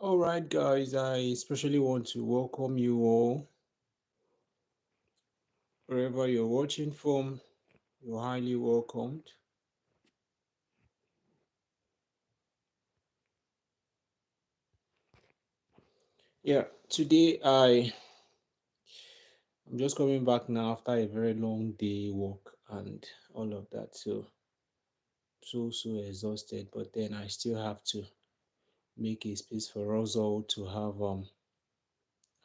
All right, guys, I especially want to welcome you all wherever you're watching from. You're highly welcomed. Yeah, today I'm just coming back now after a very long day work and all of that. So exhausted, but then I still have to make a space for us all to have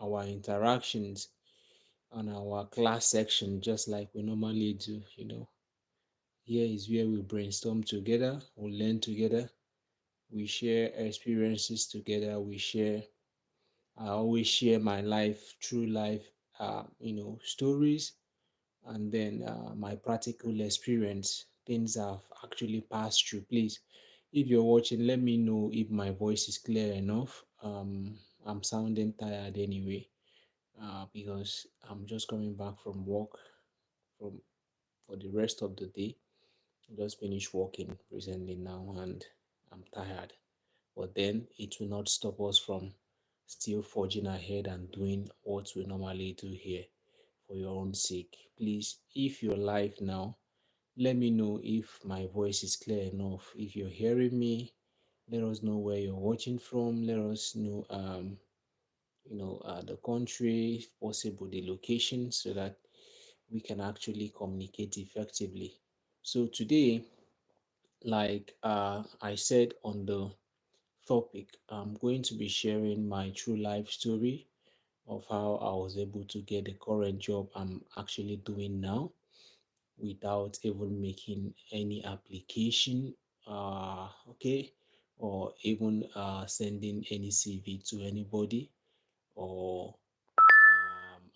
our interactions on our class section just like we normally do. Here is where we brainstorm together, we learn together, we share experiences together, I always share my life, true life, stories, and then my practical experience, things I've actually passed through. Please, if you're watching, let me know if my voice is clear enough. I'm sounding tired anyway, because I'm just coming back from work from for the rest of the day. Just finished working recently now, and I'm tired. But then it will not stop us from still forging ahead and doing what we normally do here for your own sake. Please, if you're live now, let me know if my voice is clear enough. If you're hearing me, let us know where you're watching from. Let us know, the country, if possible, the location, so that we can actually communicate effectively. So today, like I said on the topic, I'm going to be sharing my true life story of how I was able to get the current job I'm actually doing now without even making any application, okay, or even sending any CV to anybody or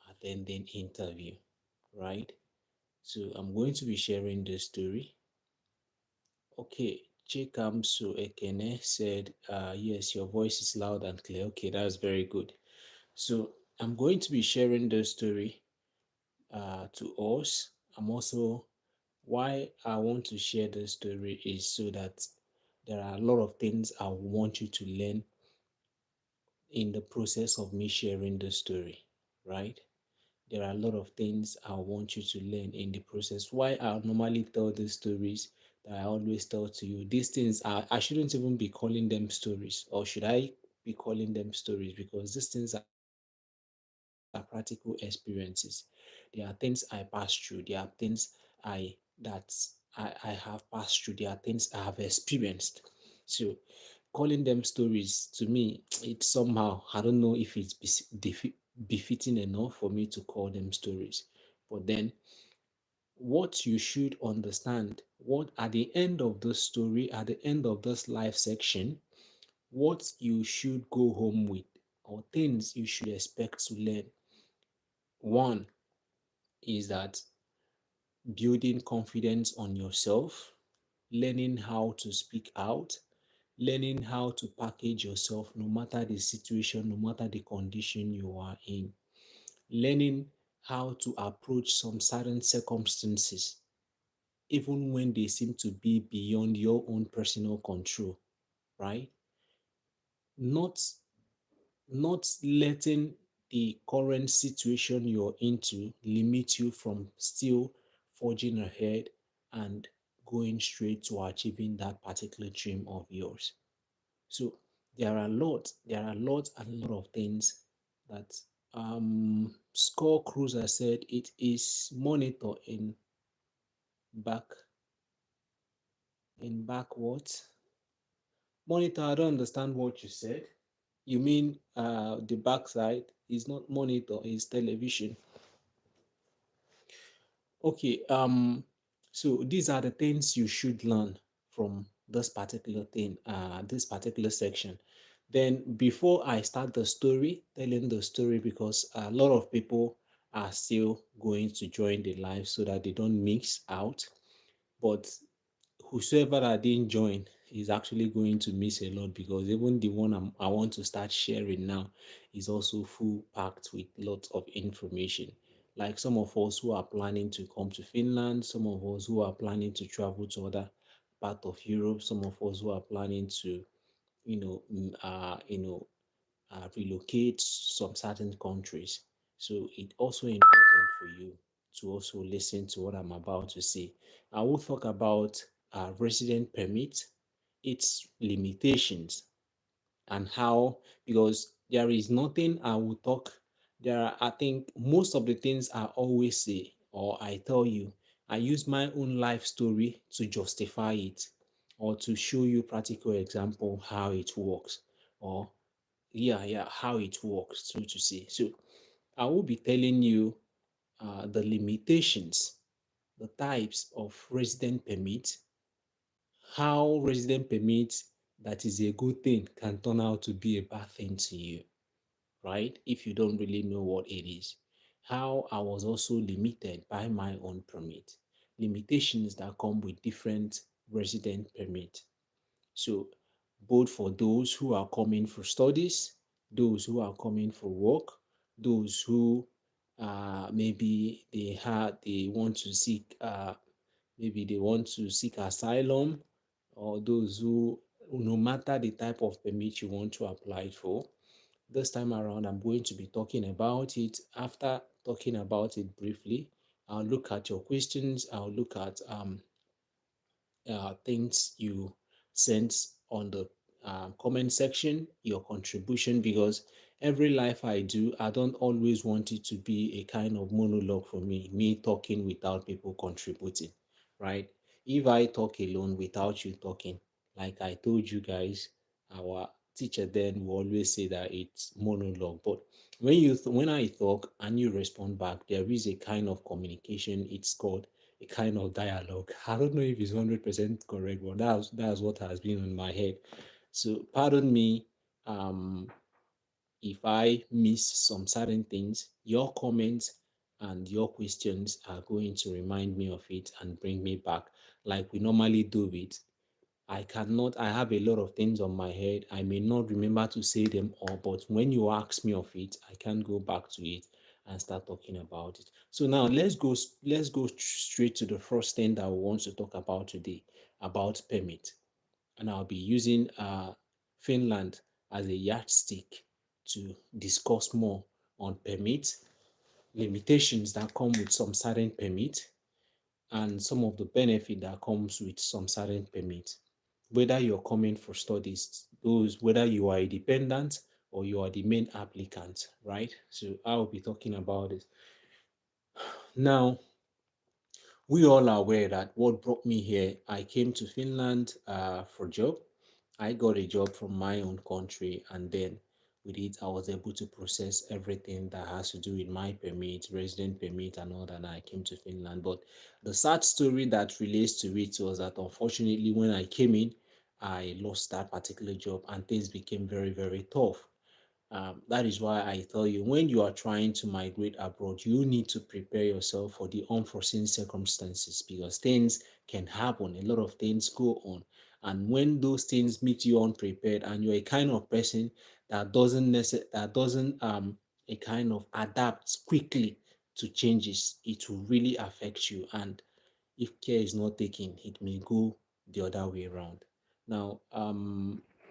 attending interview, right? So I'm going to be sharing the story. Okay, Chikamsu Ekene said, yes, your voice is loud and clear. Okay, that's very good. So I'm going to be sharing the story to us. I'm also, why I want to share the story is so that there are a lot of things I want you to learn in the process of me sharing the story, right? There are a lot of things I want you to learn in the process. Why I normally tell these stories that I always tell to you, these things I shouldn't even be calling them stories, or should I be calling them stories? Because these things are practical experiences. There are things I passed through. There are things I have passed through. There are things I have experienced. So calling them stories to me, it's somehow, I don't know if it's befitting enough for me to call them stories. But then what you should understand, what at the end of the story, at the end of this life section, what you should go home with, or things you should expect to learn. One is that building confidence on yourself, learning how to speak out, learning how to package yourself no matter the situation, no matter the condition you are in, learning how to approach some certain circumstances, even when they seem to be beyond your own personal control, right? Not not letting the current situation you're into limit you from still forging ahead and going straight to achieving that particular dream of yours. So there are a lot and a lot of things that Score Cruiser said it is monitor back back what? Monitor, I don't understand what you said. You mean the backside is not monitor, is television. Okay, so these are the things you should learn from this particular thing, this particular section. Then before I start the story, telling the story, because a lot of people are still going to join the live so that they don't mix out. But whosoever that didn't join is actually going to miss a lot, because even the one I want to start sharing now is also full packed with lots of information. Like some of us who are planning to come to Finland, some of us who are planning to travel to other part of Europe, some of us who are planning to, you know, mm, uh, you know, relocate some certain countries. So it's also important for you to also listen to what I'm about to say. I will talk about resident permit, its limitations, and how, because there is nothing I will talk. There are, I think most of the things I always say or I tell you, I use my own life story to justify it or to show you practical example how it works, or yeah, how it works, so to say. So I will be telling you the limitations, the types of resident permit, how resident permit that is a good thing can turn out to be a bad thing to you, right? If you don't really know what it is. How I was also limited by my own permit. Limitations that come with different resident permit. So both for those who are coming for studies, those who are coming for work, those who maybe they want to seek maybe they want to seek asylum, or those who, no matter the type of permit you want to apply for. This time around, I'm going to be talking about it. After talking about it briefly, I'll look at your questions. I'll look at things you sent on the comment section, your contribution, because every life I do, I don't always want it to be a kind of monologue for me talking without people contributing, right? If I talk alone without you talking, like I told you guys, our teacher then will always say that it's monologue. But when I talk and you respond back, there is a kind of communication. It's called a kind of dialogue. I don't know if it's 100% correct, but that's what has been in my head. So pardon me um, if I miss some certain things. Your comments and your questions are going to remind me of it and bring me back like we normally do it. I have a lot of things on my head. I may not remember to say them all, but when you ask me of it, I can go back to it and start talking about it. So now let's go straight to the first thing that we want to talk about today, about permit. And I'll be using Finland as a yardstick to discuss more on permit, limitations that come with some certain permit, and some of the benefit that comes with some certain permit. Whether you're coming for studies, whether you are a dependent or you are the main applicant, right? So I'll be talking about it. Now, we all are aware that what brought me here, I came to Finland for a job. I got a job from my own country, and then with it, I was able to process everything that has to do with my permit, resident permit, and all that. And I came to Finland. But the sad story that relates to it was that unfortunately, when I came in, I lost that particular job, and things became very, very tough. That is why I tell you, when you are trying to migrate abroad, you need to prepare yourself for the unforeseen circumstances, because things can happen, a lot of things go on. And when those things meet you unprepared, and you're a kind of person that doesn't a kind of adapt quickly to changes, it will really affect you. And if care is not taken, it may go the other way around. Now,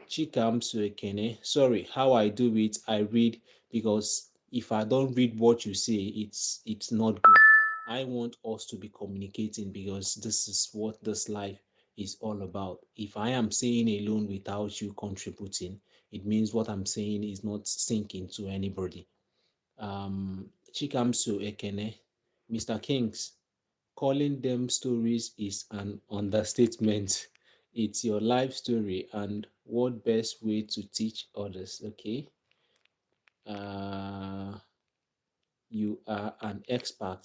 Chikamso Ekene, sorry, how I do it, I read, because if I don't read what you say, it's not good. I want us to be communicating, because this is what this life is all about. If I am saying alone without you contributing, it means what I'm saying is not sinking to anybody. Chikamso Ekene, Mr. Kings, calling them stories is an understatement. It's your life story, and what best way to teach others? Okay. Uh, you are an expert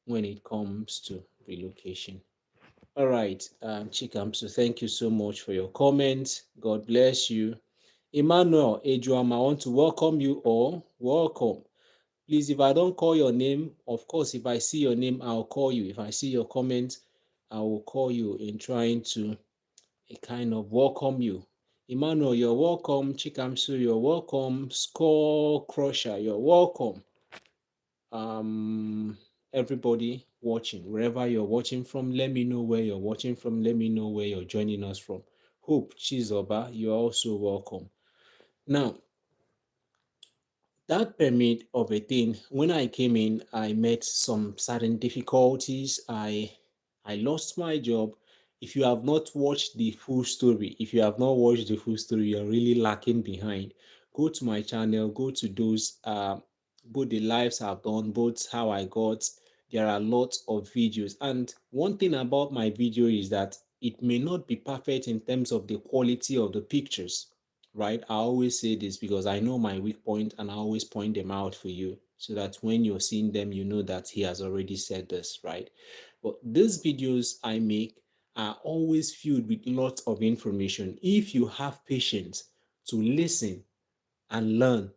when it comes to relocation. All right, Chikam, so thank you so much for your comment. God bless you. Emmanuel Ejuama, I want to welcome you all. Welcome. Please, if I don't call your name, of course, if I see your name, I'll call you. If I see your comment, I will call you in trying to kind of welcome you. Emmanuel, you're welcome. Chikamsu, you're welcome. Score Crusher, you're welcome. Everybody watching, wherever you're watching from, let me know where you're watching from. Let me know where you're joining us from. Hope Chizoba, you're also welcome. Now, that permit of a thing, when I came in, I met some certain difficulties. I lost my job. If you have not watched the full story, if you have not watched the full story, you're really lacking behind. Go to my channel, go to those both the lives I've done, both how I got. There are lots of videos. And one thing about my video is that it may not be perfect in terms of the quality of the pictures, right? I always say this because I know my weak point and I always point them out for you so that when you're seeing them, you know that he has already said this, right? But these videos I make are always filled with lots of information. If you have patience to listen and learn,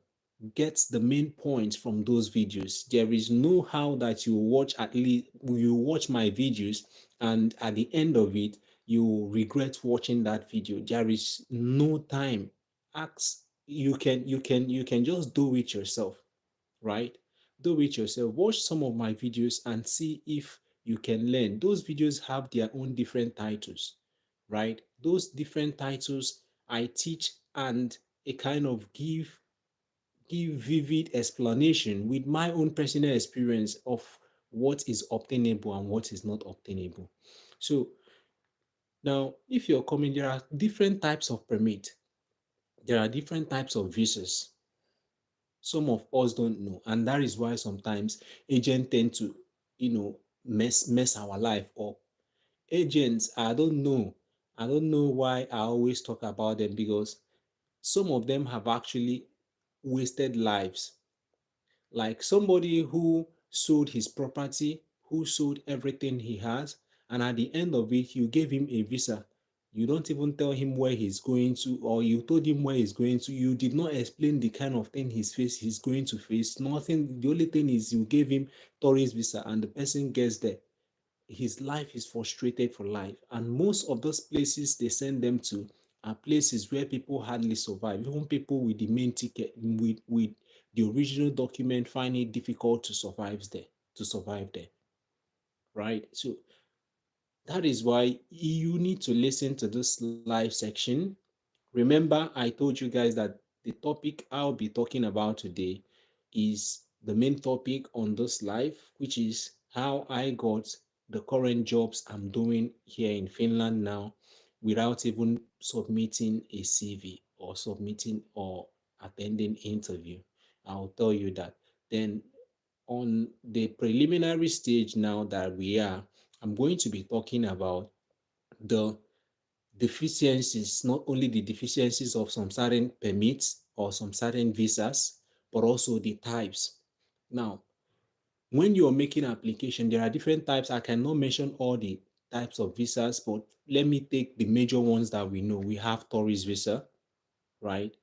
get the main points from those videos. There is no how that you watch, at least you watch my videos and at the end of it you regret watching that video. There is no time. Ask, you can just do it yourself, right? Do it yourself. Watch some of my videos and see if you can learn. Those videos have their own different titles, right? Those different titles I teach and a kind of give vivid explanation with my own personal experience of what is obtainable and what is not obtainable. So now, if you're coming, there are different types of permit. There are different types of visas. Some of us don't know, and that is why sometimes agents tend to, mess our life up. Agents, I don't know why I always talk about them because some of them have actually wasted lives, like somebody who sold his property, who sold everything he has, and at the end of it, you gave him a visa. You don't even tell him where he's going to, or you told him where he's going to. You did not explain the kind of thing he's going to face. Nothing. The only thing is you gave him tourist visa, and the person gets there. His life is frustrated for life. And most of those places they send them to are places where people hardly survive. Even people with the main ticket, with the original document, find it difficult to survive there, right? So that is why you need to listen to this live section. Remember, I told you guys that the topic I'll be talking about today is the main topic on this live, which is how I got the current jobs I'm doing here in Finland now without even submitting a CV or submitting or attending interview. I'll tell you that. Then on the preliminary stage now that we are, I'm going to be talking about the deficiencies, not only the deficiencies of some certain permits or some certain visas, but also the types. Now, when you're making application, there are different types. I cannot mention all the types of visas, but let me take the major ones that we know. We have tourist visa, right?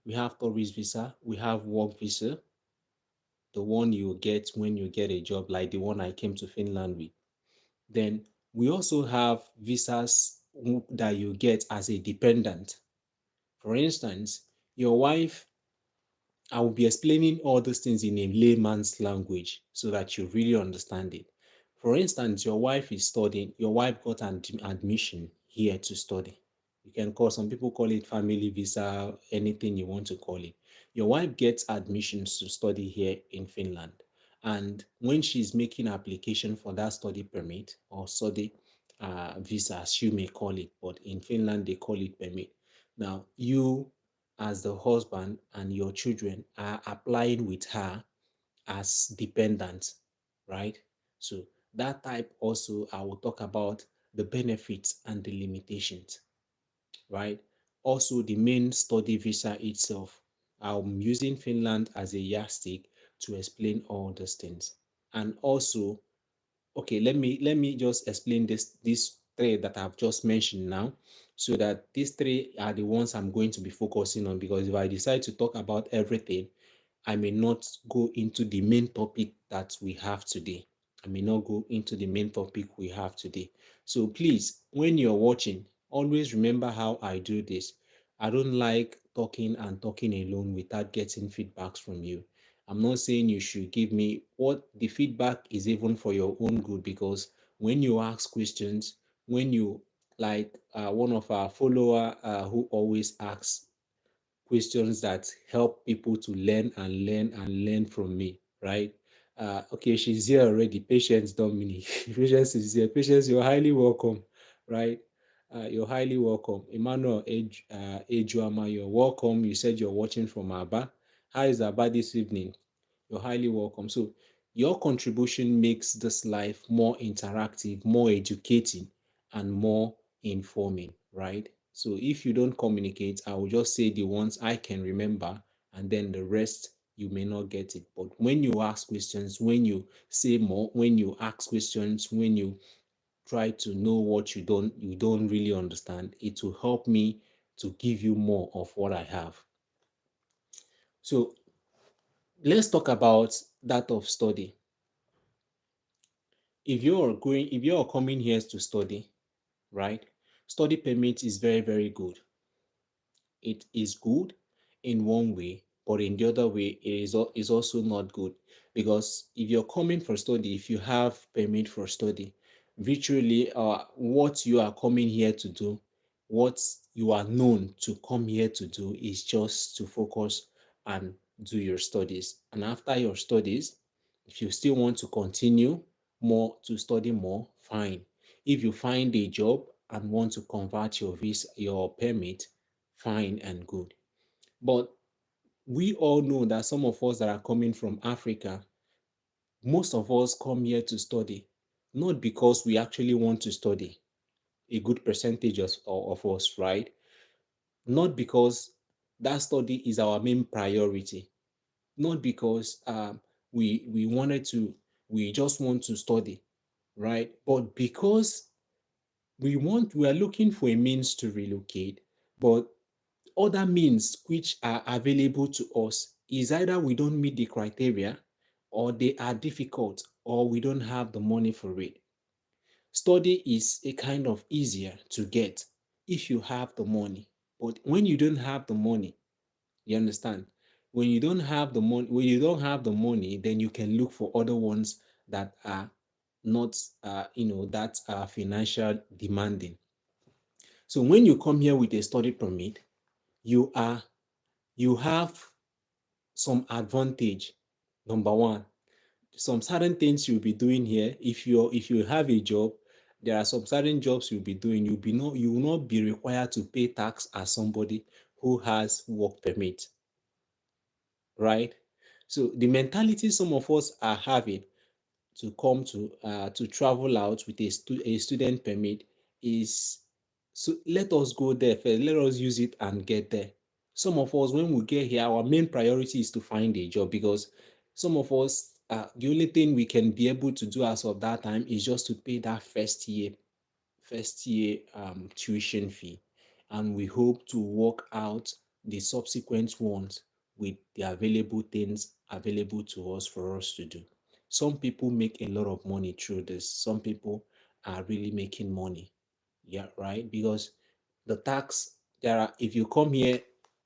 We have tourist visa. We have work visa, the one you get when you get a job, like the one I came to Finland with. Then we also have visas that you get as a dependent. For instance, your wife, I will be explaining all these things in a layman's language so that you really understand it. For instance, your wife is studying, your wife got an admission here to study. You can call, some people call it family visa, anything you want to call it. Your wife gets admissions to study here in Finland. And when she's making application for that study permit or study visa, as you may call it, but in Finland they call it permit. Now, you as the husband and your children are applying with her as dependents, right? So that type also, I will talk about the benefits and the limitations, right? Also, the main study visa itself. I'm using Finland as a yardstick to explain all these things. And also, okay, let me just explain these three that I've just mentioned now, so that these three are the ones I'm going to be focusing on, because if I decide to talk about everything, I may not go into the main topic that we have today. I may not go into the main topic we have today. So please, when you're watching, always remember how I do this. I don't like talking and talking alone without getting feedbacks from you. I'm not saying you should give me what the feedback is, even for your own good, because when you ask questions, when you, like one of our follower who always asks questions that help people to learn and learn and learn from me, right? Okay, she's here already. Patience, Dominic. Patience is here. Patience, you're highly welcome, right? You're highly welcome. Emmanuel Ejuama, you're welcome. You said you're watching from Aba. How is Aba this evening? You're highly welcome. So, your contribution makes this life more interactive, more educating, and more informing, right? So, if you don't communicate, I will just say the ones I can remember, and then the rest you may not get it. But when you ask questions, when you say more, when you ask questions, when you try to know what you don't really understand, it will help me to give you more of what I have. So let's talk about that of study. If you're coming here to study, right? Study permit is very, very good. It is good in one way, but in the other way, is also not good, because if you're coming for study, if you have permit for study, virtually, what you are coming here to do, what you are known to come here to do, is just to focus and do your studies. And after your studies, if you still want to continue more to study more, fine. If you find a job and want to convert your permit, fine and good. But we all know that some of us that are coming from Africa, most of us come here to study, not because we actually want to study, a good percentage of us, right? Not because that study is our main priority, not because we wanted to, we just want to study, right? But because we are looking for a means to relocate, but other means which are available to us is either we don't meet the criteria, or they are difficult, or we don't have the money for it. Study is a kind of easier to get if you have the money. But when you don't have the money, you understand? When you don't have the money, then you can look for other ones that are not, that are financial demanding. So when you come here with a study permit, you are you have some advantage. Number one, some certain things you'll be doing here. If you have a job, there are some certain jobs you'll be doing. You will not be required to pay tax as somebody who has work permit, right? So the mentality some of us are having to come to travel out with a student permit is, so let us go there first, let us use it and get there. Some of us, when we get here, our main priority is to find a job, because some of us, the only thing we can be able to do as of that time is just to pay that first year tuition fee, and we hope to work out the subsequent ones with the available things available to us for us to do. Some people make a lot of money through this. Some people are really making money. Yeah, right. Because the tax, if you come here,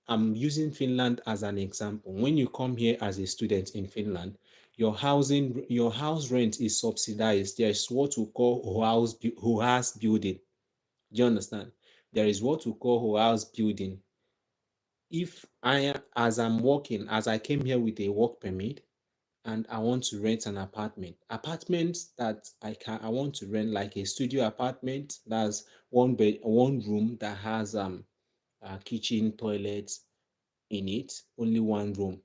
I'm using Finland as an example. When you come here as a student in Finland, your house rent is subsidized. There is what we call house building. Do you understand? There is what we call house building. If as I'm working, as I came here with a work permit, and I want to rent an apartment that I want to rent, like a studio apartment. That's one bed, one room that has a kitchen, toilet in it, only one room.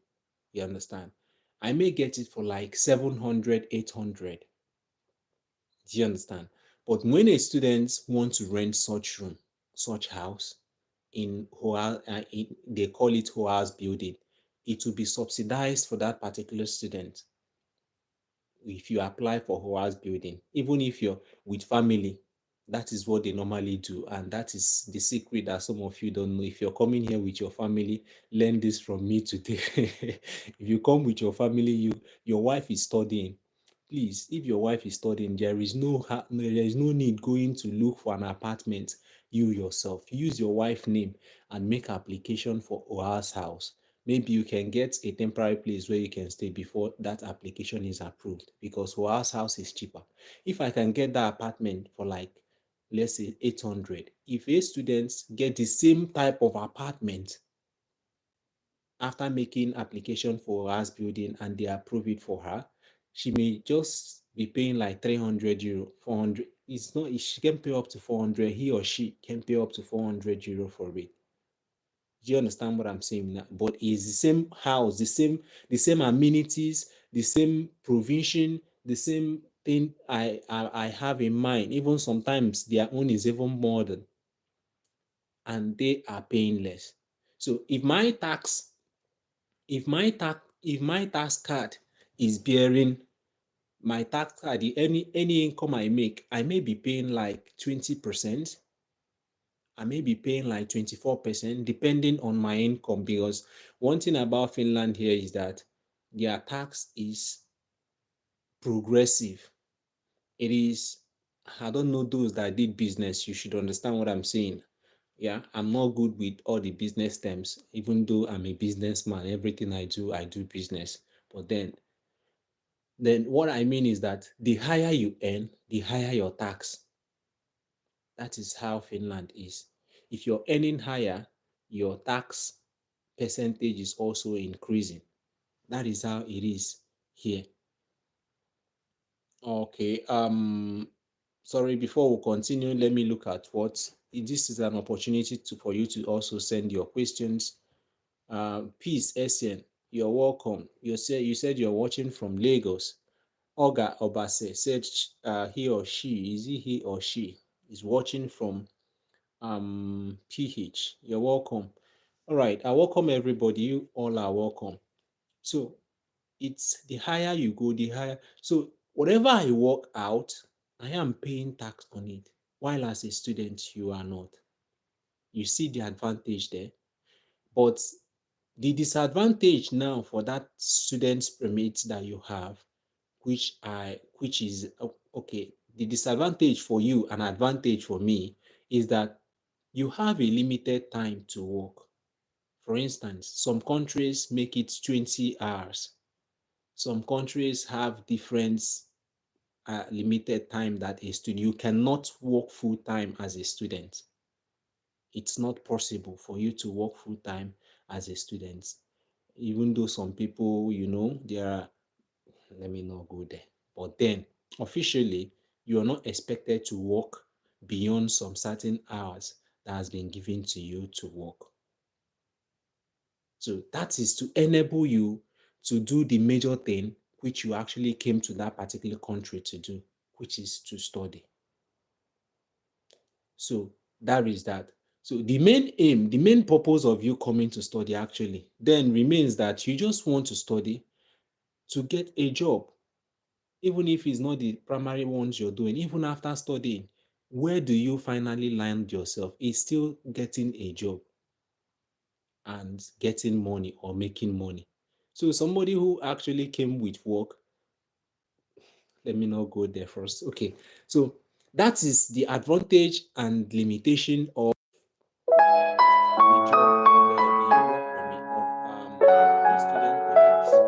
You understand? I may get it for like 700, 800. Do you understand? But when a student wants to rent such room, such house they call it house building, it will be subsidized for that particular student if you apply for house building. Even if you're with family, that is what they normally do. And that is the secret that some of you don't know. If you're coming here with your family, learn this from me today. If you come with your family, your wife is studying. Please, if your wife is studying, there is no need going to look for an apartment. You yourself use your wife name and make application for OAS house. Maybe you can get a temporary place where you can stay before that application is approved, because OAS house is cheaper. If I can get that apartment for like, let's say 800, if a student get the same type of apartment after making application for house building and they approve it for her, she may just be paying like 300 euro, 400. It's not, she can pay up to 400. He or she can pay up to 400 euro for it. Do you understand what I'm saying now? But it's the same house, the same amenities, the same provision, the same thing I have in mind. Even sometimes their own is even more than, and they are paying less. So if my tax card is bearing my tax card, any income I make, I may be paying like 20%. I may be paying like 24%, depending on my income. Because one thing about Finland here is that their tax is progressive. It is, I don't know those that did business, you should understand what I'm saying. Yeah, I'm not good with all the business terms, even though I'm a businessman. Everything I do business. But then what I mean is that the higher you earn, the higher your tax. That is how Finland is. If you're earning higher, your tax percentage is also increasing. That is how it is here. Okay. Sorry, before we continue, let me look at what this is an opportunity for you to also send your questions. Peace, Essien, you're welcome. You said you're watching from Lagos. Oga Obase said he or she, is he or she is watching from PH. You're welcome. All right, I welcome everybody. You all are welcome. So it's the higher you go, the higher. So whatever I work out, I am paying tax on it. While as a student, you are not. You see the advantage there. But the disadvantage now for that student's permit that you have, which is okay, the disadvantage for you and advantage for me is that you have a limited time to work. For instance, some countries make it 20 hours. Some countries have different limited time that a student, you cannot work full time as a student. It's not possible for you to work full time as a student. Even though some people, there are, let me not go there. But then officially, you are not expected to work beyond some certain hours that has been given to you to work. So that is to enable you to do the major thing which you actually came to that particular country to do, which is to study. So that is that. So the main aim, the main purpose of you coming to study actually then remains that you just want to study to get a job, even if it's not the primary ones you're doing. Even after studying, where do you finally land yourself? It's still getting a job and getting money or making money. So somebody who actually came with work, let me not go there first. Okay, so that is the advantage and limitation of the job of the work permit of the student permits. So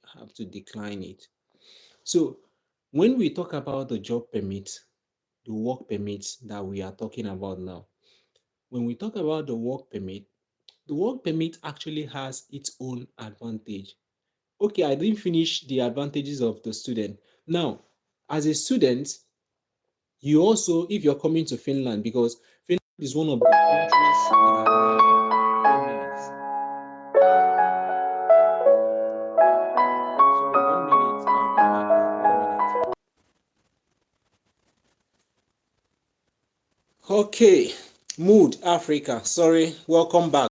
I have to decline it. So when we talk about the job permit, the work permit that we are talking about now, when we talk about the work permit actually has its own advantage. Okay, I didn't finish the advantages of the student. Now, as a student, you also, if you're coming to Finland, because Finland is one of the countries that are 4 minutes. Sorry, 1 minute. I'll be back in 1 minute. Okay, Mood Africa. Sorry, welcome back.